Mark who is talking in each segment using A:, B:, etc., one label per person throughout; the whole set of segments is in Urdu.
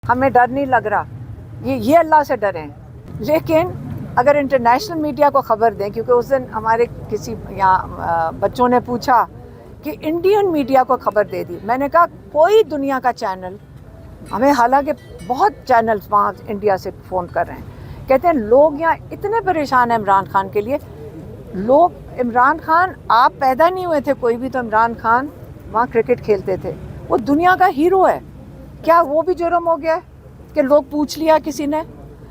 A: ہمیں ڈر نہیں لگ رہا، یہ اللہ سے ڈریں. لیکن اگر انٹرنیشنل میڈیا کو خبر دیں، کیونکہ اس دن ہمارے کسی یہاں بچوں نے پوچھا کہ انڈین میڈیا کو خبر دے دی. میں نے کہا کوئی دنیا کا چینل ہمیں، حالانکہ بہت چینلز وہاں انڈیا سے فون کر رہے ہیں، کہتے ہیں لوگ یہاں اتنے پریشان ہیں عمران خان کے لیے. لوگ عمران خان، آپ پیدا نہیں ہوئے تھے کوئی بھی تو عمران خان وہاں کرکٹ کھیلتے تھے. وہ دنیا کا ہیرو ہے. کیا وہ بھی جرم ہو گیا ہے کہ لوگ پوچھ لیا کسی نے؟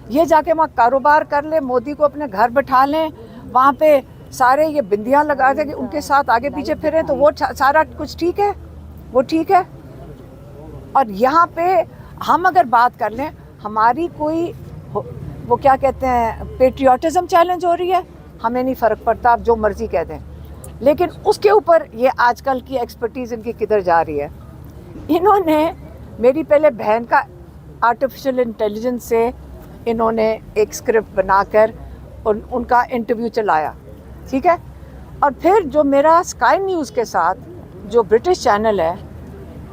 A: یہ جا کے وہاں کاروبار کر لے، مودی کو اپنے گھر بٹھا لیں، وہاں پہ سارے یہ بندیاں لگا دیں کہ ان کے ساتھ آگے پیچھے پھریں، تو وہ سارا کچھ ٹھیک ہے؟ وہ ٹھیک ہے؟ اور یہاں پہ ہم اگر بات کر لیں، ہماری کوئی وہ کیا کہتے ہیں پیٹریوٹزم چیلنج ہو رہی ہے، ہمیں نہیں فرق پڑتا، آپ جو مرضی کہہ دیں. لیکن اس کے اوپر یہ آج کل کی ایکسپرٹیز ان کی کدھر جا رہی ہے. انہوں نے میری پہلے بہن کا آرٹیفیشل انٹیلیجنس سے انہوں نے ایک اسکرپٹ بنا کر ان کا انٹرویو چلایا، ٹھیک ہے. اور پھر جو میرا اسکائی نیوز کے ساتھ جو برٹش چینل ہے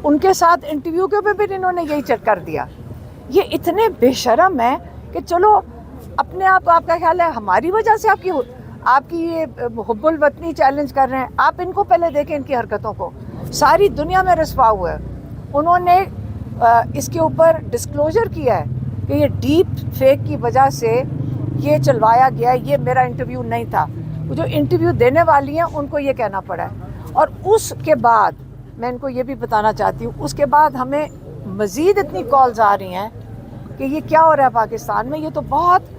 A: ان کے ساتھ انٹرویو کے اوپر بھی انہوں نے یہی چیک کر دیا. یہ اتنے بے شرم ہیں کہ چلو اپنے آپ کا خیال ہے ہماری وجہ سے آپ کی یہ حب الوطنی چیلنج کر رہے ہیں. آپ ان کو پہلے دیکھیں، ان کی حرکتوں کو. ساری دنیا میں رسوا ہوا ہے. انہوں نے اس کے اوپر ڈسکلوجر کیا ہے کہ یہ ڈیپ فیک کی وجہ سے یہ چلوایا گیا ہے، یہ میرا انٹرویو نہیں تھا. جو انٹرویو دینے والی ہیں ان کو یہ کہنا پڑا ہے. اور اس کے بعد میں ان کو یہ بھی بتانا چاہتی ہوں، اس کے بعد ہمیں مزید اتنی کالز آ رہی ہیں کہ یہ کیا ہو رہا ہے پاکستان میں، یہ تو بہت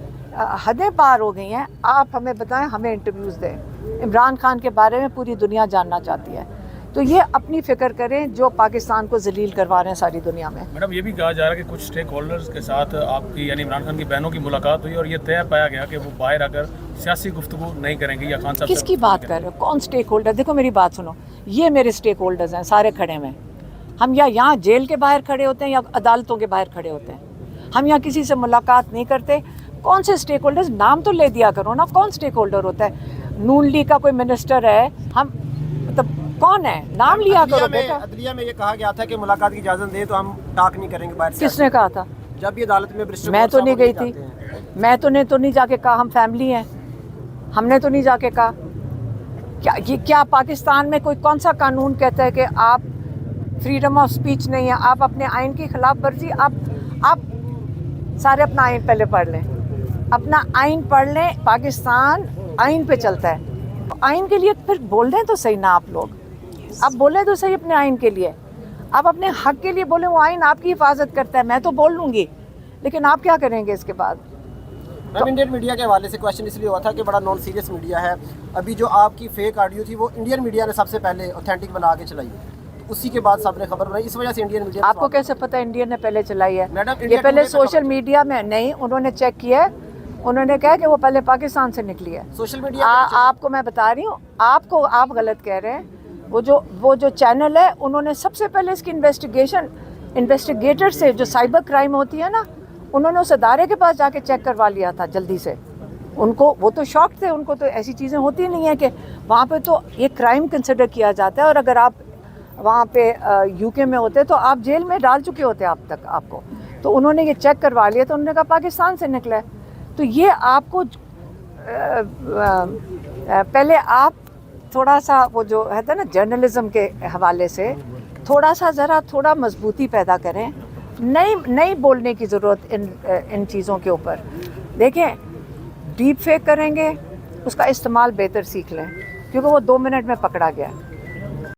A: حدیں پار ہو گئی ہیں. آپ ہمیں بتائیں، ہمیں انٹرویوز دیں. عمران خان کے بارے میں پوری دنیا جاننا چاہتی ہے. تو یہ اپنی فکر کریں جو پاکستان کو ذلیل کروا رہے ہیں ساری دنیا میں.
B: میڈم یہ بھی کہا جا رہا ہے کہ کچھ اسٹیک ہولڈرز کے ساتھ آپ کی یعنی عمران خان کی بہنوں کی ملاقات ہوئی اور یہ طے پایا گیا کہ وہ باہر آ کر سیاسی گفتگو نہیں کریں گے یا خان صاحب.
A: کس کی بات کر رہے ہو؟ کون اسٹیک ہولڈر؟ دیکھو میری بات سنو، یہ میرے اسٹیک ہولڈرز ہیں سارے کھڑے ہوئے. ہم یا یہاں جیل کے باہر کھڑے ہوتے ہیں یا عدالتوں کے باہر کھڑے ہوتے ہیں. ہم یہاں کسی سے ملاقات نہیں کرتے. کون سے اسٹیک ہولڈرز؟ نام تو لے دیا کرو نا. کون اسٹیک ہولڈر ہوتا ہے؟ نون لیگ کا کوئی منسٹر ہے، ہم مطلب کون ہے؟ نام لیا کرو بیٹا.
C: عدلیہ میں یہ کہا گیا تھا کہ ملاقات کی اجازت دیں تو ہم ٹاک نہیں کریں گے باہر سے.
A: کس نے کہا تھا؟
C: جب یہ عدالت میں
A: میں تو نہیں گئی تھی. میں تو نہیں جا کے کہا. ہم فیملی ہیں، ہم نے تو نہیں جا کے کہا. کیا پاکستان میں کوئی کون سا قانون کہتا ہے کہ آپ فریڈم آف سپیچ نہیں ہے؟ آپ اپنے آئین کی خلاف ورزی، آپ سارے اپنا آئین پہلے پڑھ لیں، اپنا آئین پڑھ لیں. پاکستان آئین پہ چلتا ہے. آئین کے لیے پھر بول دیں تو صحیح نا. آپ لوگ آپ بولیں تو صحیح اپنے آئین کے لیے. آپ اپنے حق کے لیے بولیں، وہ آئین آپ کی حفاظت کرتا ہے. میں تو بول لوں گی، لیکن آپ کیا کریں گے اس کے بعد؟
C: میم انڈین میڈیا کے حوالے سے کویشچن اس لیے ہوا تھا کہ بڑا نان سیریس میڈیا ہے. ابھی جو آپ کی فیک آڈیو تھی وہ انڈین میڈیا نے سب سے پہلے اوتھینٹک بنا کے چلائی، اسی کے بعد سب نے خبر بنائی. اس وجہ سے انڈین میڈیا.
A: آپ کو کیسے پتہ انڈین نے پہلے چلائی ہے؟
C: میڈم
A: یہ پہلے سوشل میڈیا میں نہیں، انہوں نے چیک کیا ہے. انہوں نے کہا کہ وہ پہلے پاکستان سے نکلی ہے.
C: سوشل میڈیا
A: آپ کو میں بتا رہی ہوں، آپ غلط کہہ رہے ہیں. وہ جو چینل ہے انہوں نے سب سے پہلے اس کی انویسٹیگیٹر سے، جو سائبر کرائم ہوتی ہے نا، انہوں نے اس ادارے کے پاس جا کے چیک کروا لیا تھا جلدی سے. ان کو وہ تو شاک تھے، ان کو تو ایسی چیزیں ہوتی نہیں ہیں کہ وہاں پہ تو یہ کرائم کنسیڈر کیا جاتا ہے. اور اگر آپ وہاں پہ یو کے میں ہوتے تو آپ جیل میں ڈال چکے ہوتے اب تک آپ کو. تو انہوں نے یہ چیک کروا لیا تو انہوں نے کہا پاکستان سے نکلا ہے. تو یہ آپ کو پہلے آپ تھوڑا سا وہ جو ہے نا جرنلزم کے حوالے سے تھوڑا مضبوطی پیدا کریں. نہیں بولنے کی ضرورت ان چیزوں کے اوپر. دیکھیں ڈیپ فیک کریں گے، اس کا استعمال بہتر سیکھ لیں، کیونکہ وہ 2 منٹ میں پکڑا گیا.